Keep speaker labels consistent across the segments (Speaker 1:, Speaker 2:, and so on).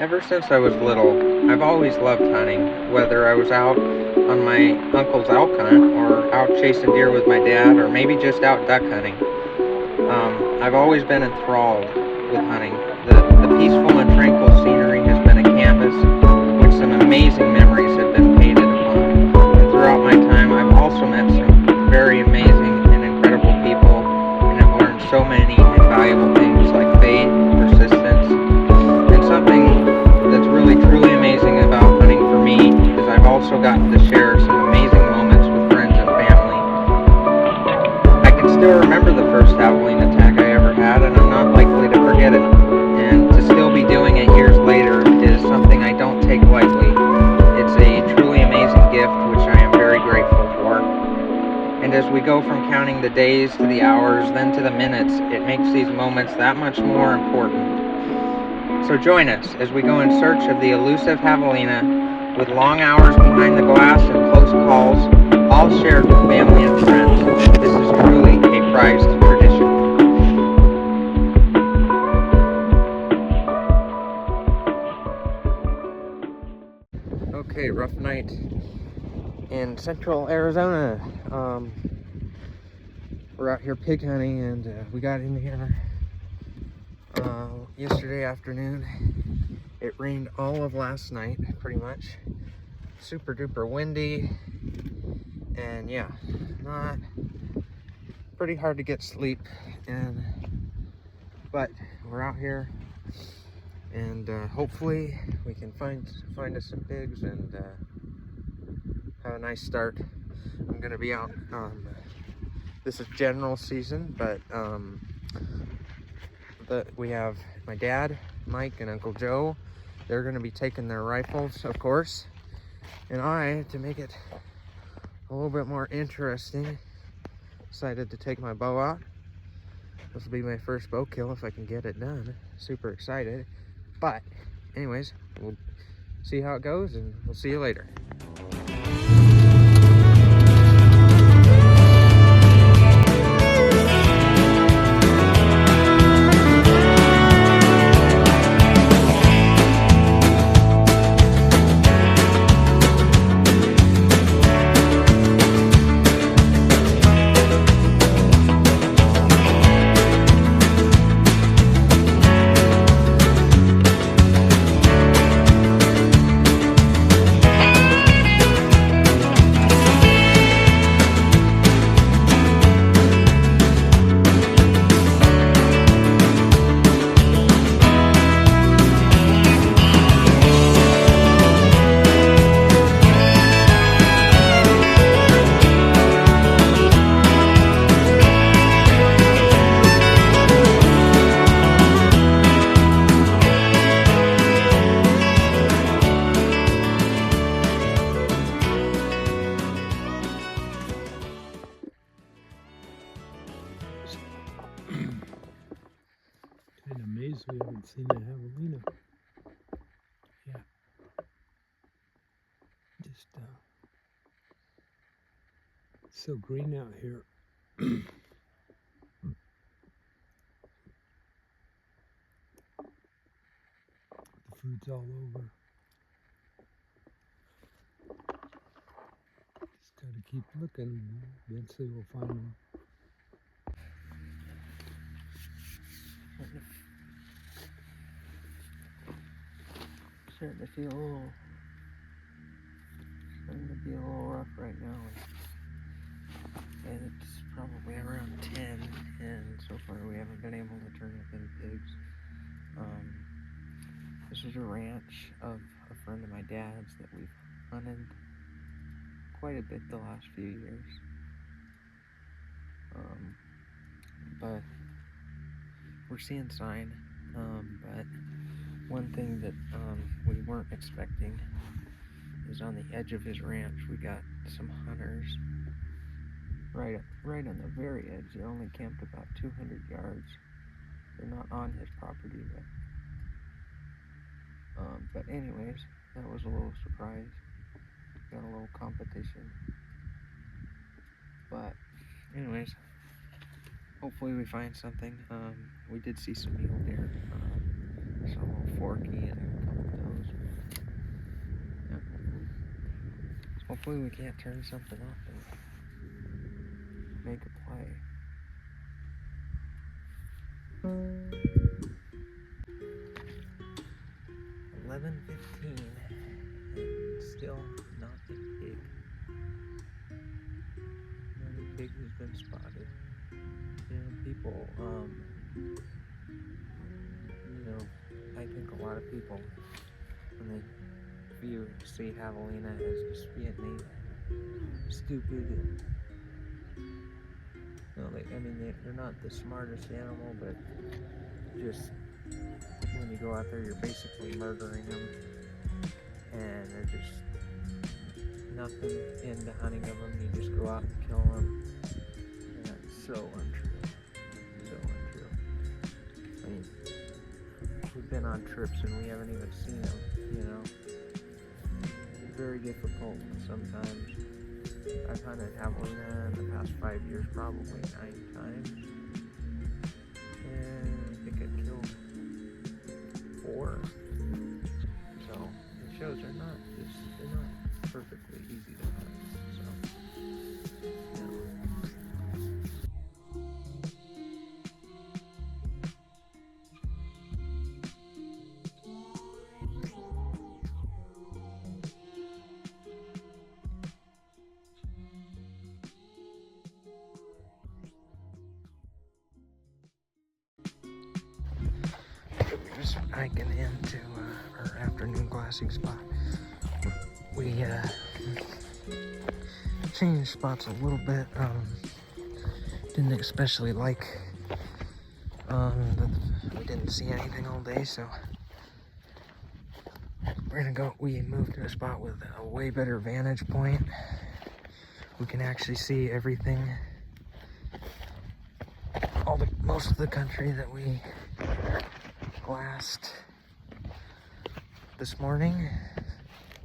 Speaker 1: Ever since I was little, I've always loved hunting, whether I was out on my uncle's elk hunt or out chasing deer with my dad or maybe just out duck hunting. I've always been enthralled with hunting. The peaceful and tranquil scenery has been a canvas which some amazing memories have been painted upon. And throughout my time, I've also met some very amazing and incredible people and have learned so many invaluable things like faith, persistence, and something that's really truly amazing about hunting for me is I've also gotten to share some amazing moments with friends and family. I can still remember the first Javelina attack I ever had, and I'm not likely to forget it. And to still be doing it years later is something I don't take lightly. It's a truly amazing gift, which I am very grateful for. And as we go from counting the days to the hours, then to the minutes, it makes these moments that much more important. So join us as we go in search of the elusive Javelina with long hours behind the glass and close calls, all shared with family and friends. This is truly a prized tradition. Okay, rough night in central Arizona. We're out here pig hunting, and we got in here yesterday afternoon. It rained all of last night, pretty much. Super duper windy, and yeah, not pretty hard to get sleep. But we're out here, and hopefully we can find us some pigs and have a nice start. I'm gonna be out. This is general season, but we have my dad, Mike, and Uncle Joe. They're gonna be taking their rifles, of course, and I, to make it a little bit more interesting, decided to take my bow out. This will be my first bow kill if I can get it done. Super excited. But anyways, we'll see how it goes, and we'll see you later.
Speaker 2: Kind of amazed we haven't seen a Javelina. Yeah. Just it's so green out here. The food's all over. Just gotta keep looking. Eventually we'll find them.
Speaker 1: Starting to be a little rough right now. And it's probably around 10, and so far we haven't been able to turn up any pigs. This is a ranch of a friend of my dad's that we've hunted quite a bit the last few years. But we're seeing sign. But one thing that we weren't expecting is on the edge of his ranch we got some hunters right on the very edge. They're only camped about 200 yards. They're not on his property, but anyways, that was a little surprise. Got a little competition, but anyways, hopefully we find something. We did see some mule deer, some little forky and a couple Hopefully we can't turn something up and make a play. $11.15 and still not a pig. Not a pig has been spotted. You know, people, I think a lot of people, when they see Javelina as just being stupid, they're not the smartest animal, but just when you go out there, you're basically murdering them, and they're just nothing into hunting of them. You just go out and kill them, and that's so untrue. So untrue. I mean, we've been on trips and we haven't even seen them, you know. It's very difficult sometimes. I've hunted Javelina in the past 5 years probably 9 times, and I think I've killed 4. So it shows they're not perfectly easy to hunt. So we're just hiking into our afternoon glassing spot. We changed spots a little bit. Didn't especially like that we didn't see anything all day, so we moved to a spot with a way better vantage point. We can actually see everything, most of the country that we glassed this morning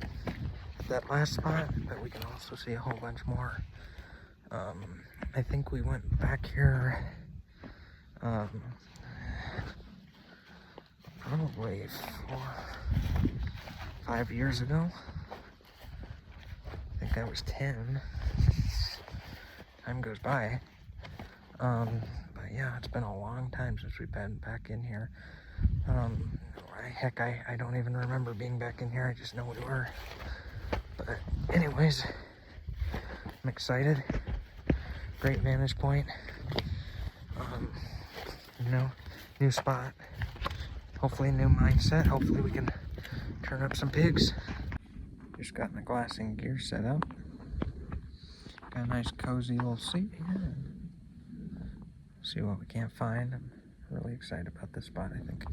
Speaker 1: at that last spot, but we can also see a whole bunch more. I think we went back here probably 5 years ago. I think I was 10. Time goes by. But yeah, it's been a long time since we've been back in here. Heck, I don't even remember being back in here. I just know we were. But anyways, I'm excited. Great vantage point. New spot. Hopefully a new mindset. Hopefully we can turn up some pigs. Just got my glassing gear set up. Got a nice cozy little seat here. See what we can't find. I'm really excited about this spot. I think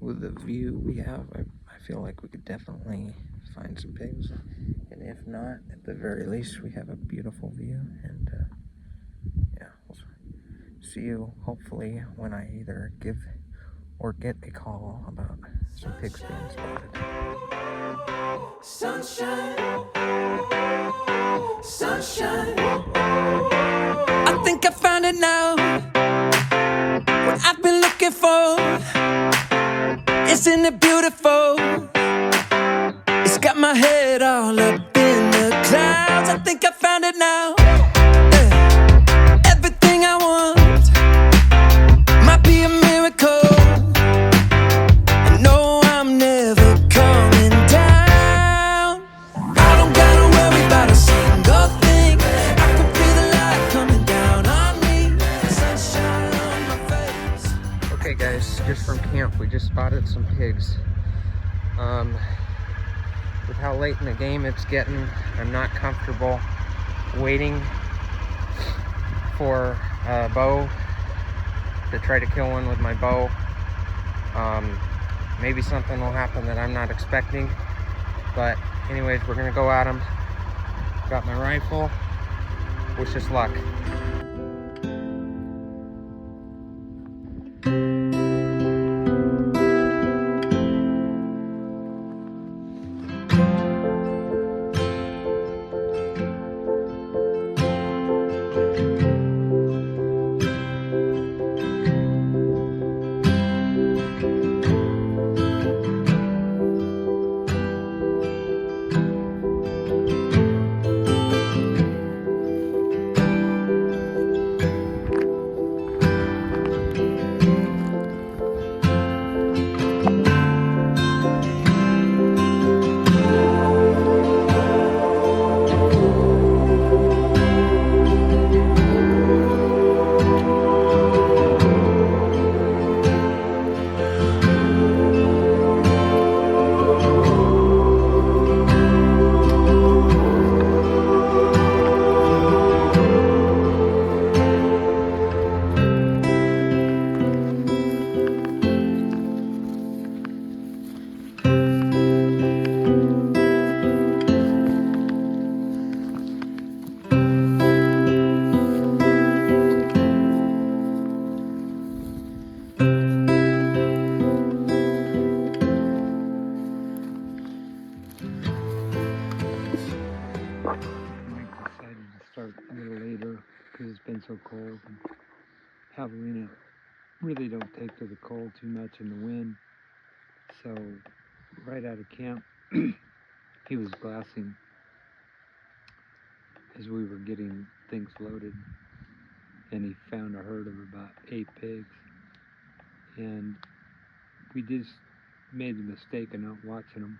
Speaker 1: with the view we have, I feel like we could definitely find some pigs. And if not, at the very least, we have a beautiful view. And yeah, we'll see you hopefully when I either give or get a call about some pigs being spotted. Sunshine, sunshine. I think I found it now. What I've been looking for. Isn't it beautiful? It's got my head all up in the clouds. I think I found it now. Everything I want might be a miracle. I know I'm never coming down. I don't gotta worry about a single thing. I can feel the light coming down on me. Sunshine on my face. Okay guys, just from camp, we just spotted some pigs. With how late in the game it's getting, I'm not comfortable waiting for a bow to try to kill one with my bow. Maybe something will happen that I'm not expecting, but anyways, we're gonna go at them. Got my rifle. Wish us luck.
Speaker 2: cold. And Javelina really don't take to the cold too much in the wind. So right out of camp, he was glassing as we were getting things loaded, and he found a herd of about 8 pigs. And we just made the mistake of not watching them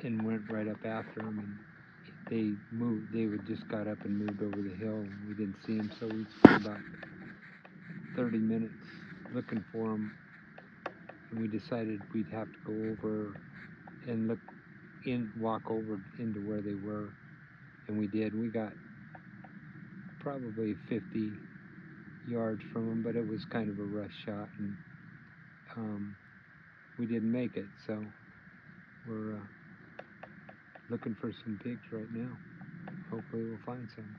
Speaker 2: and went right up after them, and they would just got up and moved over the hill, and we didn't see them. So we spent about 30 minutes looking for them, and we decided we'd have to go over and walk over into where they were, and we did. We got probably 50 yards from them, but it was kind of a rush shot, and we didn't make it. So we're looking for some pigs right now. Hopefully we'll find some.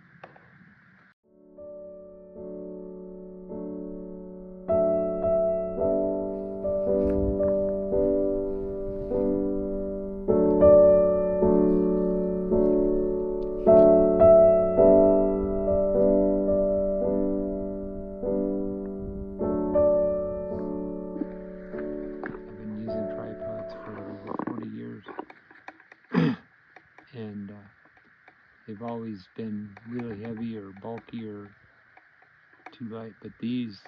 Speaker 2: I've been using tripods for over 40 years, and they've always been really heavy or bulky or too light, but these,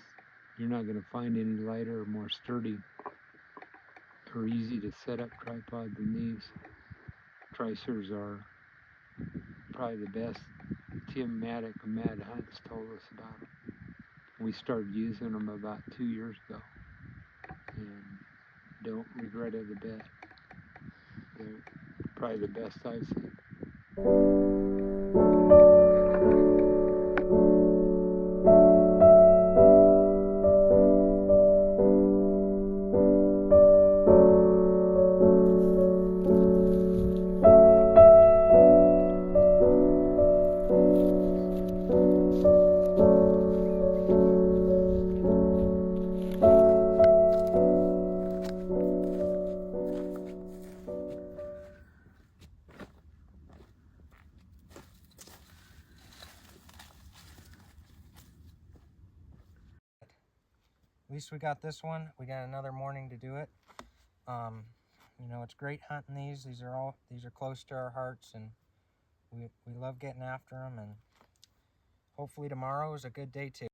Speaker 2: you're not going to find any lighter or more sturdy or easy to set up tripod than these. Tricers are probably the best. Tim Maddock of Mad Hunts told us about them. We started using them about 2 years ago, and don't regret it a bit. They're probably the best I've seen.
Speaker 1: At least we got this one. We got another morning to do it. You know, it's great hunting these. These are close to our hearts, and we love getting after them, and hopefully tomorrow is a good day too.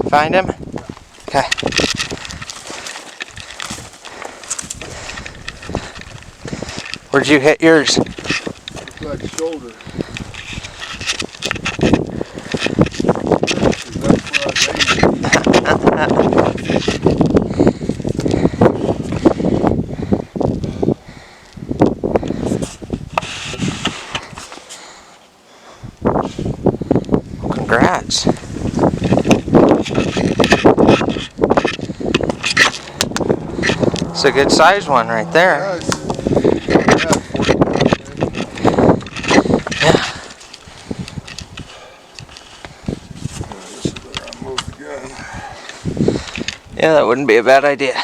Speaker 1: Find him? Okay. Where'd you hit yours?
Speaker 3: Looks like shoulder.
Speaker 1: Congrats. It's a good size one right there.
Speaker 3: Yeah, it's 40 pounds maybe.
Speaker 1: Yeah.
Speaker 3: I move the gun.
Speaker 1: Yeah, that wouldn't be a bad idea.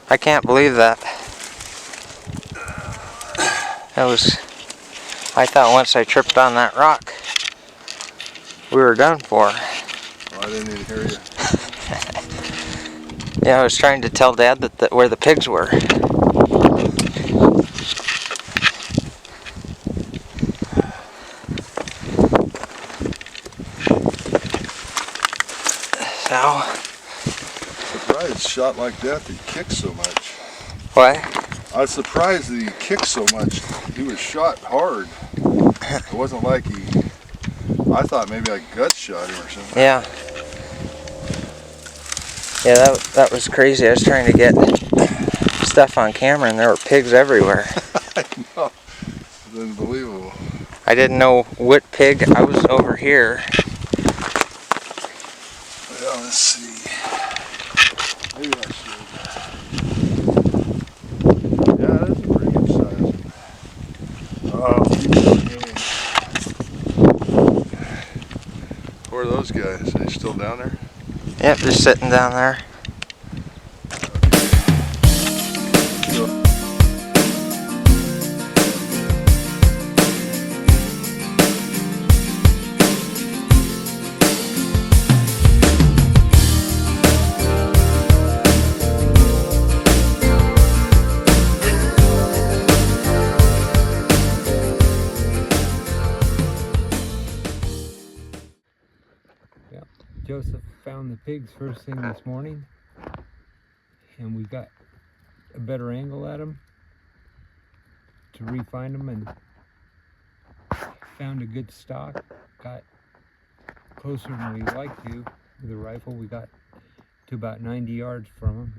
Speaker 1: I can't believe that. I thought once I tripped on that rock, we were done for.
Speaker 3: Oh, I didn't even hear you.
Speaker 1: Yeah, I was trying to tell Dad that where the pigs were. So.
Speaker 3: Surprised shot like that he kicked so much.
Speaker 1: What?
Speaker 3: I was surprised that he kicked so much. He was shot hard. It wasn't like I thought maybe I gut shot him or something.
Speaker 1: Yeah. Yeah, that was crazy. I was trying to get stuff on camera and there were pigs everywhere.
Speaker 3: I know. It's unbelievable.
Speaker 1: I didn't know what pig. I was over here.
Speaker 3: Well, let's see. Maybe I should. Yeah, that's a pretty good size one. Oh, where are those guys? Are they still down there?
Speaker 1: Yep, just sitting down there.
Speaker 2: Joseph found the pigs first thing this morning, and we got a better angle at them to re-find them, and found a good stock. Got closer than we like to with the rifle. We got to about 90 yards from them.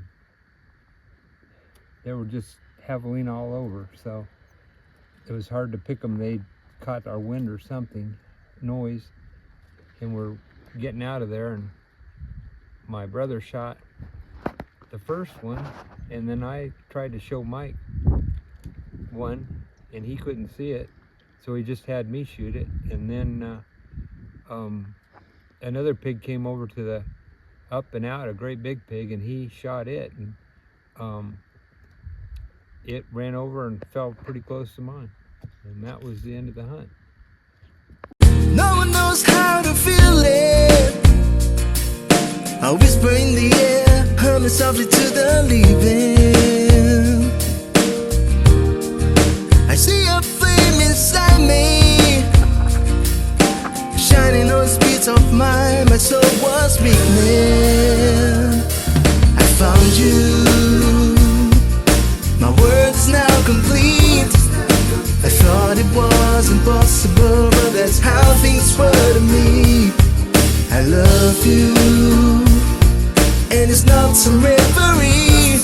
Speaker 2: They were just Javelina all over, so it was hard to pick them. They caught our wind or something, noise, and we're getting out of there, and my brother shot the first one, and then I tried to show Mike one, and he couldn't see it, so he just had me shoot it. And then another pig came over to the up and out, a great big pig, and he shot it, and it ran over and fell pretty close to mine, and that was the end of the hunt.
Speaker 4: No one knows how to feel it. I whisper in the air, humming softly to the leaving. I see a flame inside me, shining on the speeds of mine. My soul was weakening. I found you. My world is now complete. I thought it was impossible, but that's how things were to me. I love you, and it's not some reverie.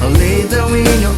Speaker 4: I'll lay down in your